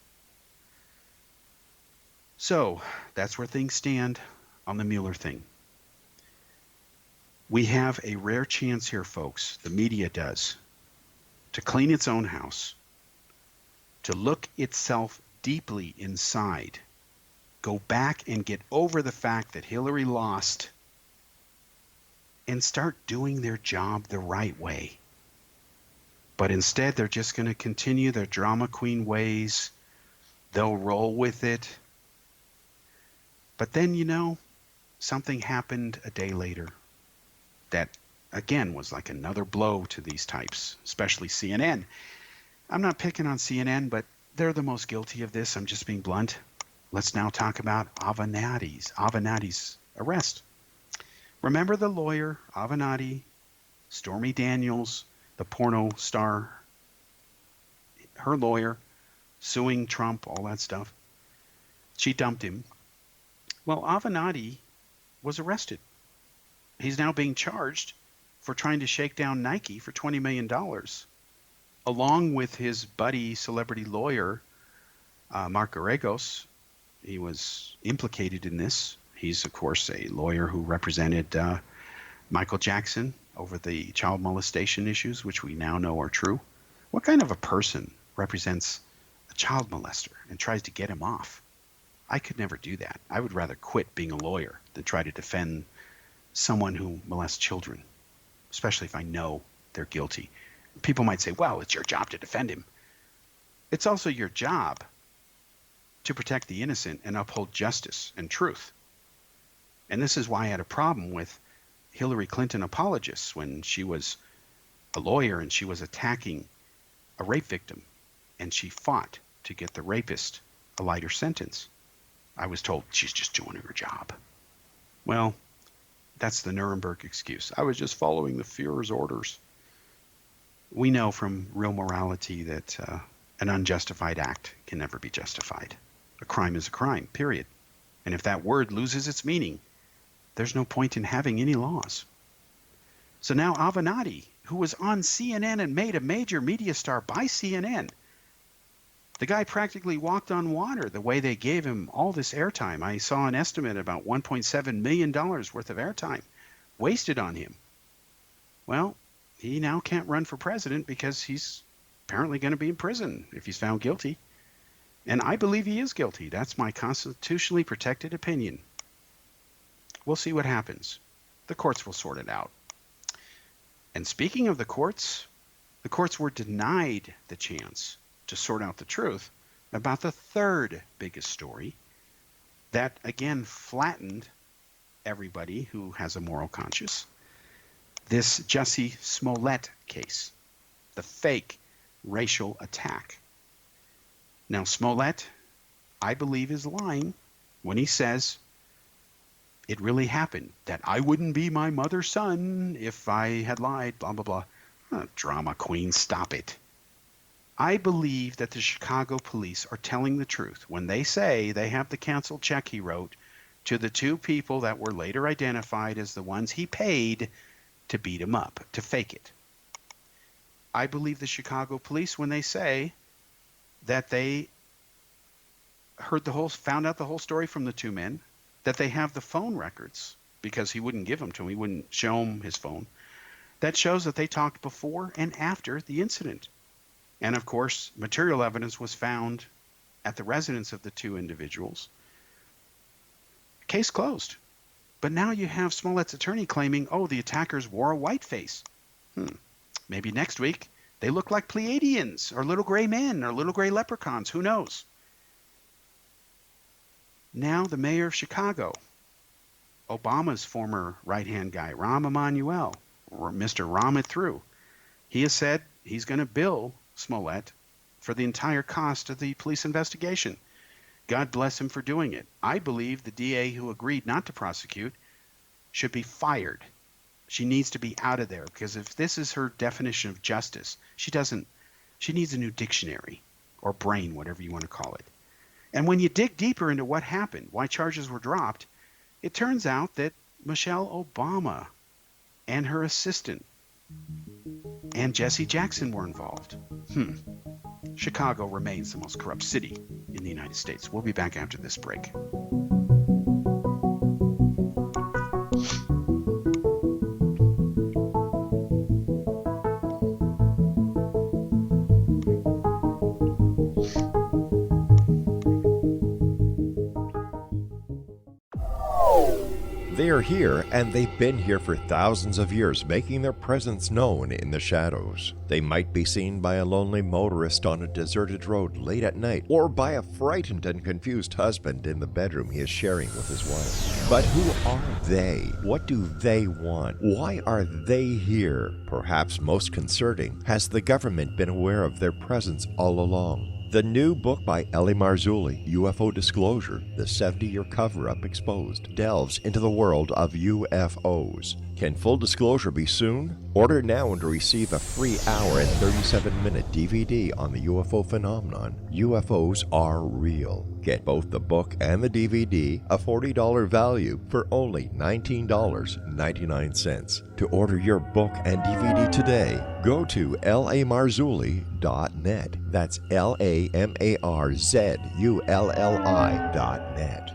So that's where things stand on the Mueller thing. We have a rare chance here, folks, the media does, to clean its own house, to look itself deeply inside, go back and get over the fact that Hillary lost, and start doing their job the right way. But instead, they're just going to continue their drama queen ways. They'll roll with it. But then, something happened a day later that, again, was like another blow to these types, especially CNN. I'm not picking on CNN, but they're the most guilty of this. I'm just being blunt. Let's now talk about Avenatti's arrest. Remember the lawyer, Avenatti, Stormy Daniels, the porno star, her lawyer, suing Trump, all that stuff. She dumped him. Well, Avenatti was arrested. He's now being charged for trying to shake down Nike for $20 million, along with his buddy, celebrity lawyer, Mark Garagos. He was implicated in this. He's, of course, a lawyer who represented Michael Jackson over the child molestation issues, which we now know are true. What kind of a person represents a child molester and tries to get him off? I could never do that. I would rather quit being a lawyer than try to defend someone who molests children, especially if I know they're guilty. People might say, well, it's your job to defend him. It's also your job to protect the innocent and uphold justice and truth. And this is why I had a problem with Hillary Clinton apologists when she was a lawyer and she was attacking a rape victim, and she fought to get the rapist a lighter sentence. I was told she's just doing her job. Well, that's the Nuremberg excuse. I was just following the Führer's orders. We know from real morality that an unjustified act can never be justified. A crime is a crime, period. And if that word loses its meaning, there's no point in having any laws. So now Avenatti, who was on CNN and made a major media star by CNN, the guy practically walked on water the way they gave him all this airtime. I saw an estimate about $1.7 million worth of airtime wasted on him. Well, he now can't run for president because he's apparently going to be in prison if he's found guilty. And I believe he is guilty. That's my constitutionally protected opinion. We'll see what happens. The courts will sort it out. And speaking of the courts were denied the chance to sort out the truth about the third biggest story that, again, flattened everybody who has a moral conscience. This Jussie Smollett case, the fake racial attack. Now, Smollett, I believe, is lying when he says it really happened, that I wouldn't be my mother's son if I had lied, blah, blah, blah. Oh, drama queen, stop it. I believe that the Chicago police are telling the truth when they say they have the canceled check he wrote to the two people that were later identified as the ones he paid to beat him up, to fake it. I believe the Chicago police when they say that they found out the whole story from the two men, that they have the phone records because he wouldn't give them to him. He wouldn't show him his phone. That shows that they talked before and after the incident. And of course, material evidence was found at the residence of the two individuals. Case closed. But now you have Smollett's attorney claiming, oh, the attackers wore a white face. Maybe next week they look like Pleiadians or little gray men or little gray leprechauns. Who knows? Now the mayor of Chicago, Obama's former right-hand guy, Rahm Emanuel, or Mr. Rahm It Through, he has said he's going to bill Smollett for the entire cost of the police investigation. God bless him for doing it. I believe the DA who agreed not to prosecute should be fired. She needs to be out of there because if this is her definition of justice, she needs a new dictionary or brain, whatever you want to call it. And when you dig deeper into what happened, why charges were dropped, it turns out that Michelle Obama and her assistant and Jesse Jackson were involved. Chicago remains the most corrupt city in the United States. We'll be back after this break. They are here, and they've been here for thousands of years, making their presence known in the shadows. They might be seen by a lonely motorist on a deserted road late at night, or by a frightened and confused husband in the bedroom he is sharing with his wife. But who are they? What do they want? Why are they here? Perhaps most concerning, has the government been aware of their presence all along? The new book by Eli Marzulli, UFO Disclosure, the 70-year cover-up exposed, delves into the world of UFOs. Can full disclosure be soon? Order now and receive a free hour and 37-minute DVD on the UFO phenomenon. UFOs are real. Get both the book and the DVD, a $40 value, for only $19.99. To order your book and DVD today, go to lamarzulli.net. That's LAMARZULLI.net.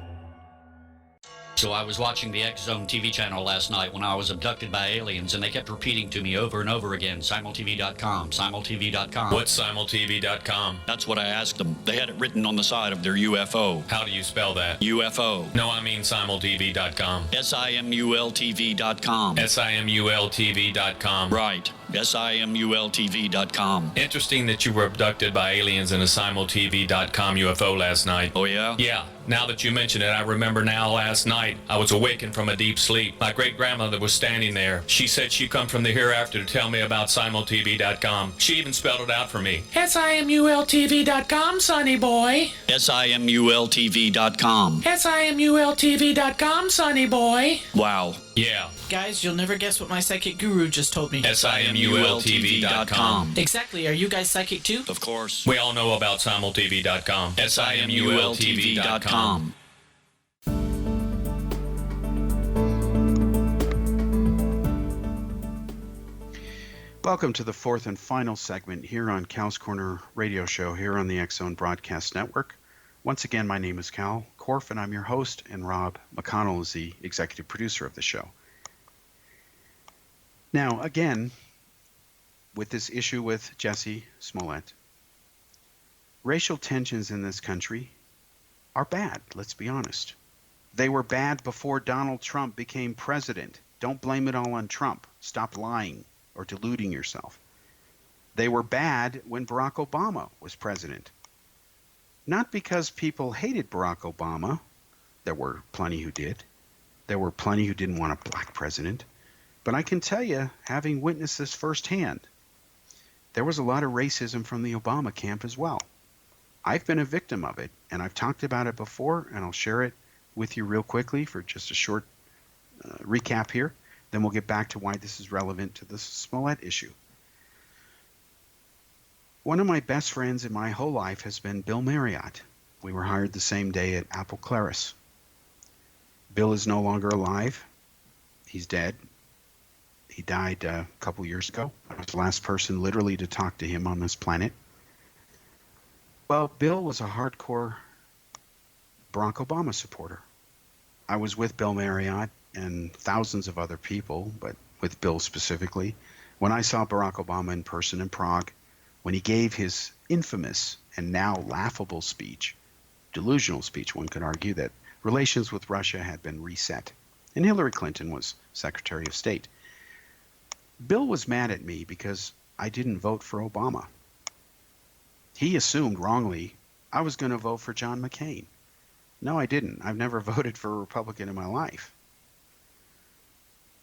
So I was watching the X Zone TV channel last night when I was abducted by aliens, and they kept repeating to me over and over again, simultv.com, simultv.com. What's simultv.com? That's what I asked them. They had it written on the side of their UFO. How do you spell that? UFO. No, I mean simultv.com. simultv.com. simultv.com. Right. simultv.com. Interesting that you were abducted by aliens in a simultv.com UFO last night. Oh, yeah? Yeah. Now that you mention it, I remember now last night I was awakened from a deep sleep. My great-grandmother was standing there. She said she come from the hereafter to tell me about simultv.com. She even spelled it out for me. SIMULTV.com, sonny boy. SIMULTV.com. SIMULTV.com, sonny boy. Wow. Yeah. Guys, you'll never guess what my psychic guru just told me. SIMULTV.com. Exactly. Are you guys psychic too? Of course. We all know about simultv.com. SIMULTV.com. Welcome to the fourth and final segment here on Cal's Corner radio show here on the X-Zone Broadcast Network. Once again, my name is Kal Korff, and I'm your host, and Rob McConnell is the executive producer of the show. Now, again, with this issue with Jussie Smollett, racial tensions in this country are bad, let's be honest. They were bad before Donald Trump became president. Don't blame it all on Trump. Stop lying or deluding yourself. They were bad when Barack Obama was president. Not because people hated Barack Obama. There were plenty who did. There were plenty who didn't want a black president. But I can tell you, having witnessed this firsthand, there was a lot of racism from the Obama camp as well. I've been a victim of it, and I've talked about it before, and I'll share it with you real quickly for just a short recap here. Then we'll get back to why this is relevant to the Smollett issue. One of my best friends in my whole life has been Bill Marriott. We were hired the same day at Apple Claris. Bill is no longer alive. He's dead. He died a couple years ago. I was the last person literally to talk to him on this planet. Well, Bill was a hardcore Barack Obama supporter. I was with Bill Marriott and thousands of other people, but with Bill specifically, when I saw Barack Obama in person in Prague, when he gave his infamous and now laughable speech, delusional speech, one could argue, that relations with Russia had been reset, and Hillary Clinton was Secretary of State. Bill was mad at me because I didn't vote for Obama. He assumed wrongly I was going to vote for John McCain. No, I didn't. I've never voted for a Republican in my life.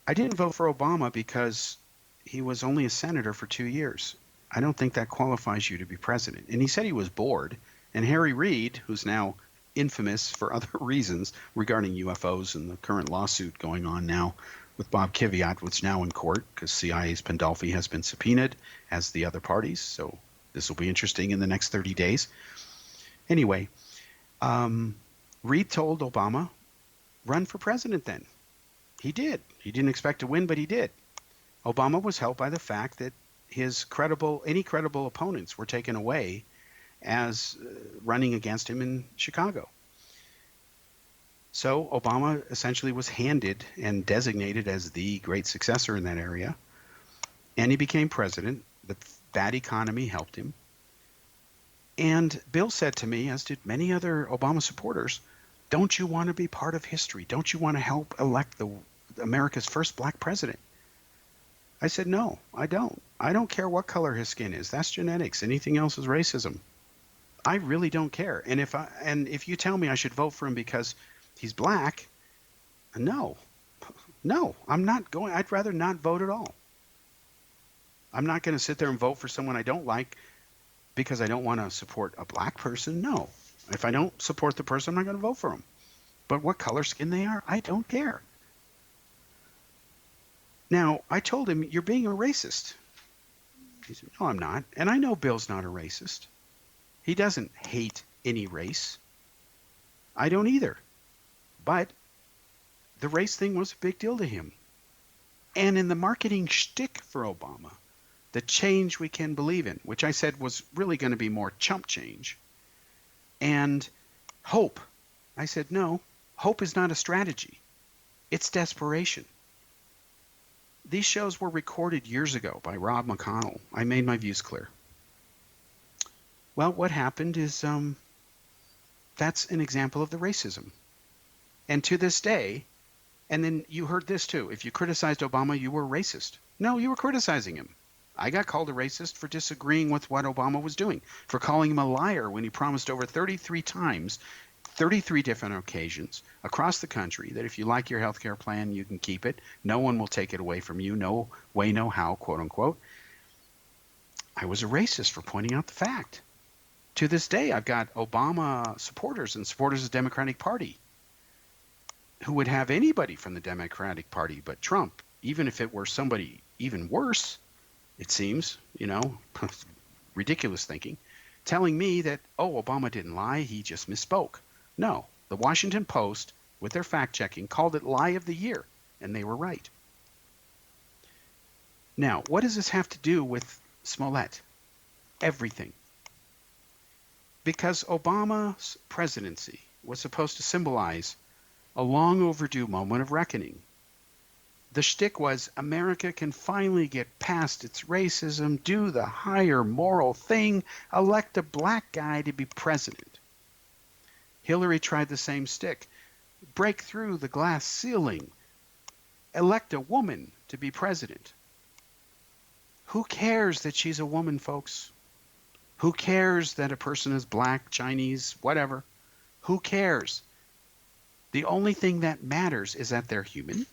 I didn't vote for Obama because he was only a senator for 2 years. I don't think that qualifies you to be president. And he said he was bored. And Harry Reid, who's now infamous for other reasons regarding UFOs and the current lawsuit going on now with Bob Kiviat, which is now in court because CIA's Pandolfi has been subpoenaed, as the other parties. So this will be interesting in the next 30 days. Anyway, Reid told Obama, run for president then. He did. He didn't expect to win, but he did. Obama was helped by the fact that any credible opponents were taken away as running against him in Chicago. So Obama essentially was handed and designated as the great successor in that area, and he became president. The bad economy helped him. And Bill said to me, as did many other Obama supporters, don't you want to be part of history? Don't you want to help elect America's first black president? I said, no, I don't. I don't care what color his skin is. That's genetics. Anything else is racism. I really don't care. And if you tell me I should vote for him because he's black, no, I'm not going. I'd rather not vote at all. I'm not going to sit there and vote for someone I don't like because I don't want to support a black person. No. If I don't support the person, I'm not going to vote for them. But what color skin they are, I don't care. Now, I told him, you're being a racist. He said, no, I'm not. And I know Bill's not a racist. He doesn't hate any race. I don't either. But the race thing was a big deal to him. And in the marketing shtick for Obama, the change we can believe in, which I said was really going to be more chump change, and hope. I said, no, hope is not a strategy. It's desperation. These shows were recorded years ago by Rob McConnell. I made my views clear. Well, what happened is that's an example of the racism. And to this day, and then you heard this too, if you criticized Obama, you were racist. No, you were criticizing him. I got called a racist for disagreeing with what Obama was doing, for calling him a liar when he promised over 33 times 33 different occasions across the country that if you like your health care plan, you can keep it. No one will take it away from you. No way, no how, quote unquote. I was a racist for pointing out the fact. To this day, I've got Obama supporters and supporters of the Democratic Party who would have anybody from the Democratic Party but Trump, even if it were somebody even worse, it seems, ridiculous thinking, telling me that, oh, Obama didn't lie, he just misspoke. No, the Washington Post, with their fact-checking, called it Lie of the Year, and they were right. Now, what does this have to do with Smollett? Everything. Because Obama's presidency was supposed to symbolize a long overdue moment of reckoning. The shtick was America can finally get past its racism, do the higher moral thing, elect a black guy to be president. Hillary tried the same stick. Break through the glass ceiling. Elect a woman to be president. Who cares that she's a woman, folks? Who cares that a person is black, Chinese, whatever? Who cares? The only thing that matters is that they're human,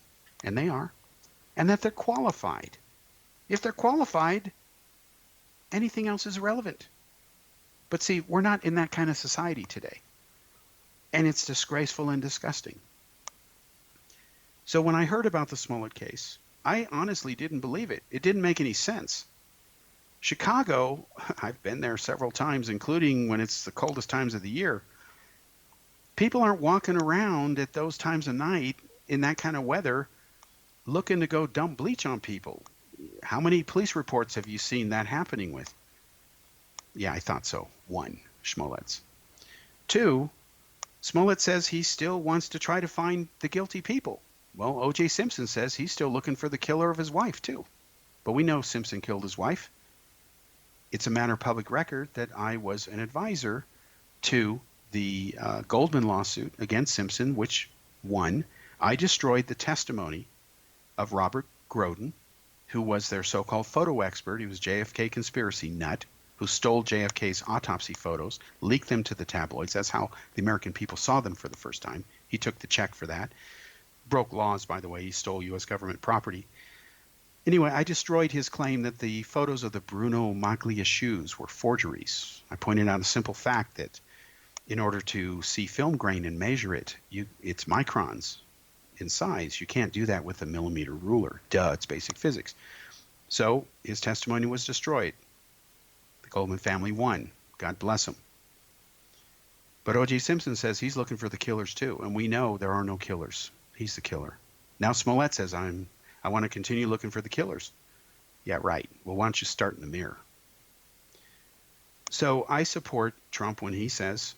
and they are, and that they're qualified. If they're qualified, anything else is irrelevant. But see, we're not in that kind of society today. And it's disgraceful and disgusting. So when I heard about the Smollett case, I honestly didn't believe it. It didn't make any sense. Chicago, I've been there several times, including when it's the coldest times of the year. People aren't walking around at those times of night in that kind of weather looking to go dump bleach on people. How many police reports have you seen that happening with? Yeah, I thought so. 1, Smollett's. 2, Smollett says he still wants to try to find the guilty people. Well, O.J. Simpson says he's still looking for the killer of his wife, too. But we know Simpson killed his wife. It's a matter of public record that I was an advisor to the Goldman lawsuit against Simpson, which won. I destroyed the testimony of Robert Groden, who was their so-called photo expert. He was JFK conspiracy nut who stole JFK's autopsy photos, leaked them to the tabloids. That's how the American people saw them for the first time. He took the check for that. Broke laws, by the way. He stole U.S. government property. Anyway, I destroyed his claim that the photos of the Bruno Maglia shoes were forgeries. I pointed out a simple fact that in order to see film grain and measure it, it's microns in size. You can't do that with a millimeter ruler. Duh, it's basic physics. So his testimony was destroyed. The Goldman family won. God bless them. But O.J. Simpson says he's looking for the killers too, and we know there are no killers. He's the killer. Now Smollett says, I want to continue looking for the killers. Yeah, right. Well, why don't you start in the mirror? So I support Trump when he says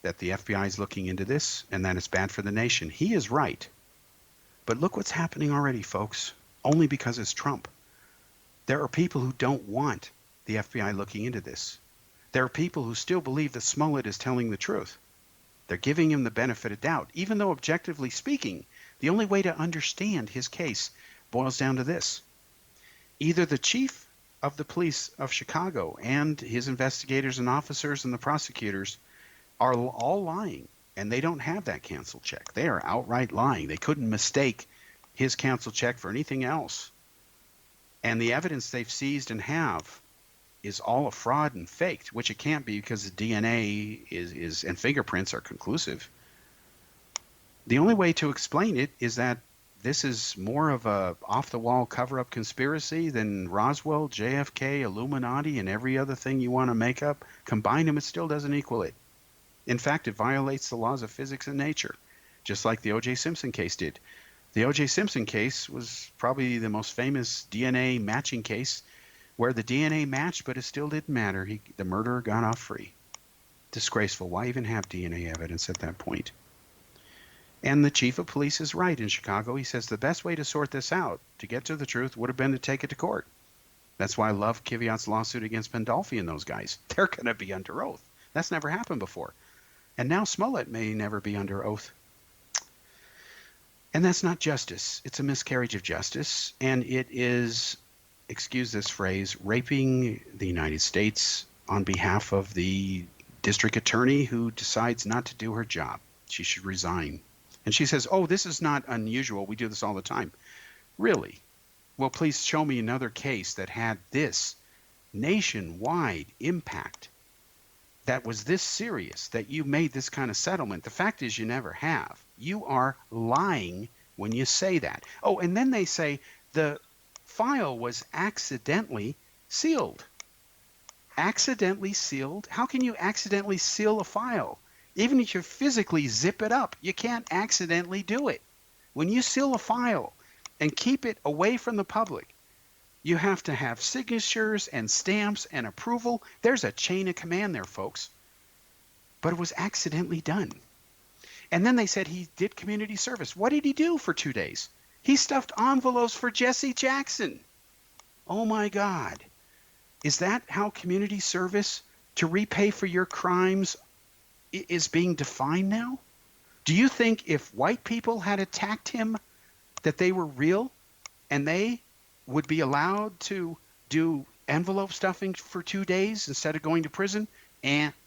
that the FBI is looking into this and that it's bad for the nation. He is right. But look what's happening already, folks, only because it's Trump. There are people who don't want the FBI looking into this. There are people who still believe that Smollett is telling the truth. They're giving him the benefit of doubt, even though objectively speaking, the only way to understand his case boils down to this. Either the chief of the police of Chicago and his investigators and officers and the prosecutors are all lying, and they don't have that cancel check. They are outright lying. They couldn't mistake his cancel check for anything else. And the evidence they've seized and have is all a fraud and faked, which it can't be because the DNA is and fingerprints are conclusive. The only way to explain it is that this is more of a off-the-wall cover-up conspiracy than Roswell, JFK, Illuminati, and every other thing you want to make up. Combine them, it still doesn't equal it. In fact, it violates the laws of physics and nature, just like the O.J. Simpson case did. The O.J. Simpson case was probably the most famous DNA matching case where the DNA matched, but it still didn't matter. The murderer got off free. Disgraceful. Why even have DNA evidence at that point? And the chief of police is right in Chicago. He says the best way to sort this out, to get to the truth, would have been to take it to court. That's why I love Kvyat's lawsuit against Pandolfi and those guys. They're going to be under oath. That's never happened before. And now Smollett may never be under oath. And that's not justice. It's a miscarriage of justice. And it is, excuse this phrase, raping the United States on behalf of the district attorney who decides not to do her job. She should resign. And she says, oh, this is not unusual. We do this all the time. Really? Well, please show me another case that had this nationwide impact, that was this serious, that you made this kind of settlement. The fact is you never have. You are lying when you say that. Oh, and then they say the file was accidentally sealed. Accidentally sealed? How can you accidentally seal a file? Even if you physically zip it up, you can't accidentally do it. When you seal a file and keep it away from the public, you have to have signatures and stamps and approval. There's a chain of command there, folks. But it was accidentally done. And then they said he did community service. What did he do for 2 days? He stuffed envelopes for Jesse Jackson. Oh my God. Is that how community service to repay for your crimes is being defined now? Do you think if white people had attacked him that they were real and they would be allowed to do envelope stuffing for 2 days instead of going to prison?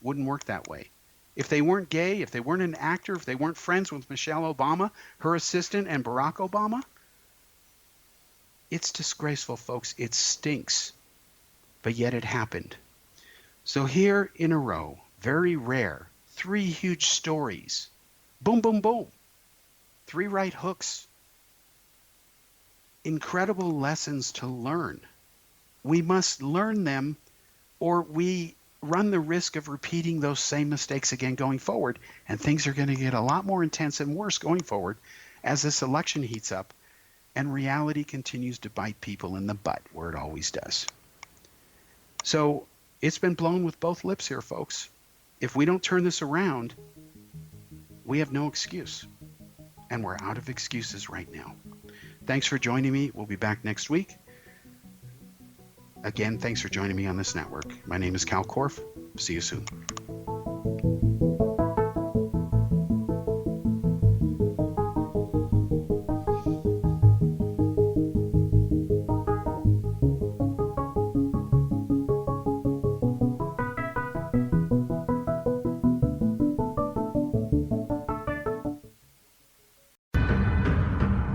Wouldn't work that way. If they weren't gay, if they weren't an actor, if they weren't friends with Michelle Obama, her assistant, and Barack Obama, it's disgraceful, folks. It stinks. But yet it happened. So here in a row, very rare, 3 huge stories. Boom, boom, boom. 3 right hooks. Incredible lessons to learn. We must learn them, or we run the risk of repeating those same mistakes again going forward, and things are going to get a lot more intense and worse going forward as this election heats up and reality continues to bite people in the butt, where it always does. So it's been blown with both lips here, folks. If we don't turn this around, we have no excuse, and we're out of excuses right now. Thanks for joining me. We'll be back next week. Again, thanks for joining me on this network. My name is Kal Korff. See you soon.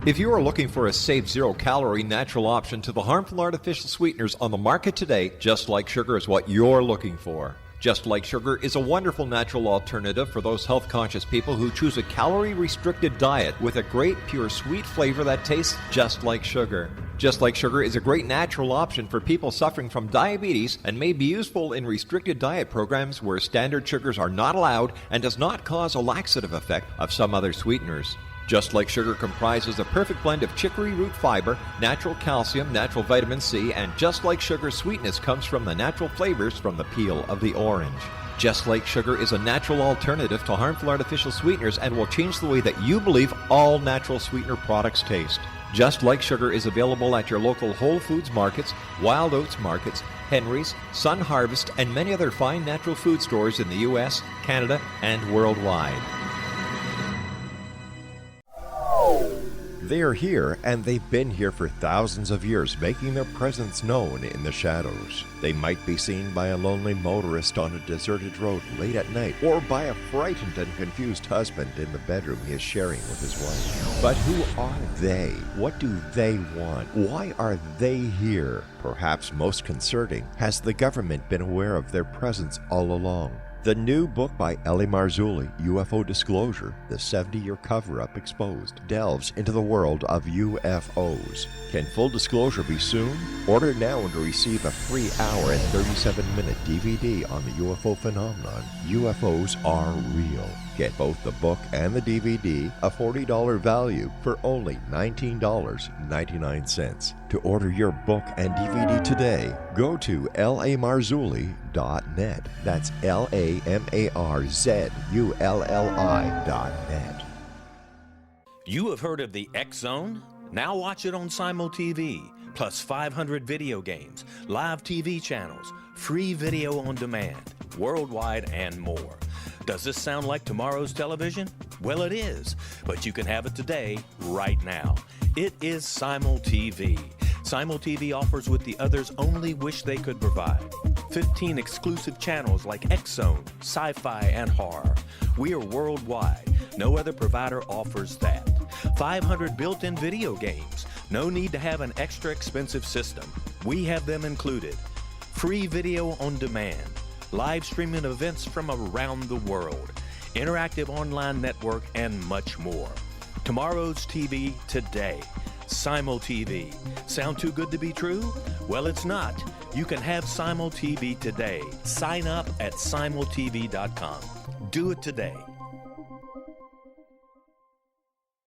If you are looking for a safe, zero-calorie natural option to the harmful artificial sweeteners on the market today, Just Like Sugar is what you're looking for. Just Like Sugar is a wonderful natural alternative for those health-conscious people who choose a calorie-restricted diet with a great, pure, sweet flavor that tastes just like sugar. Just Like Sugar is a great natural option for people suffering from diabetes and may be useful in restricted diet programs where standard sugars are not allowed and does not cause a laxative effect of some other sweeteners. Just Like Sugar comprises a perfect blend of chicory root fiber, natural calcium, natural vitamin C, and Just Like Sugar's sweetness comes from the natural flavors from the peel of the orange. Just Like Sugar is a natural alternative to harmful artificial sweeteners and will change the way that you believe all natural sweetener products taste. Just Like Sugar is available at your local Whole Foods markets, Wild Oats markets, Henry's, Sun Harvest, and many other fine natural food stores in the U.S., Canada, and worldwide. They are here, and they've been here for thousands of years, making their presence known in the shadows. They might be seen by a lonely motorist on a deserted road late at night, or by a frightened and confused husband in the bedroom he is sharing with his wife. But who are they? What do they want? Why are they here? Perhaps most concerning, has the government been aware of their presence all along? The new book by R.E.L-MAR, UFO Disclosure, the 70-year cover-up exposed, delves into the world of UFOs. Can full disclosure be soon? Order now and receive a free hour and 37-minute DVD on the UFO phenomenon. UFOs are real. Get both the book and the DVD, a $40 value, for only $19.99. To order your book and DVD today, go to lamarzulli.net. That's LAMARZULLI.net. You have heard of the X Zone? Now watch it on Simul TV, plus 500 video games, live TV channels, free video on demand, worldwide, and more. Does this sound like tomorrow's television? Well, it is, but you can have it today, right now. It is Simul TV. Simul TV offers what the others only wish they could provide. 15 exclusive channels like X-Zone, Sci-Fi, and Horror. We are worldwide. No other provider offers that. 500 built-in video games. No need to have an extra expensive system. We have them included. Free video on demand. Live streaming events from around the world. Interactive online network, and much more. Tomorrow's TV today. Simul TV. Sound too good to be true? Well, it's not. You can have Simul TV today. Sign up at simultv.com. Do it today.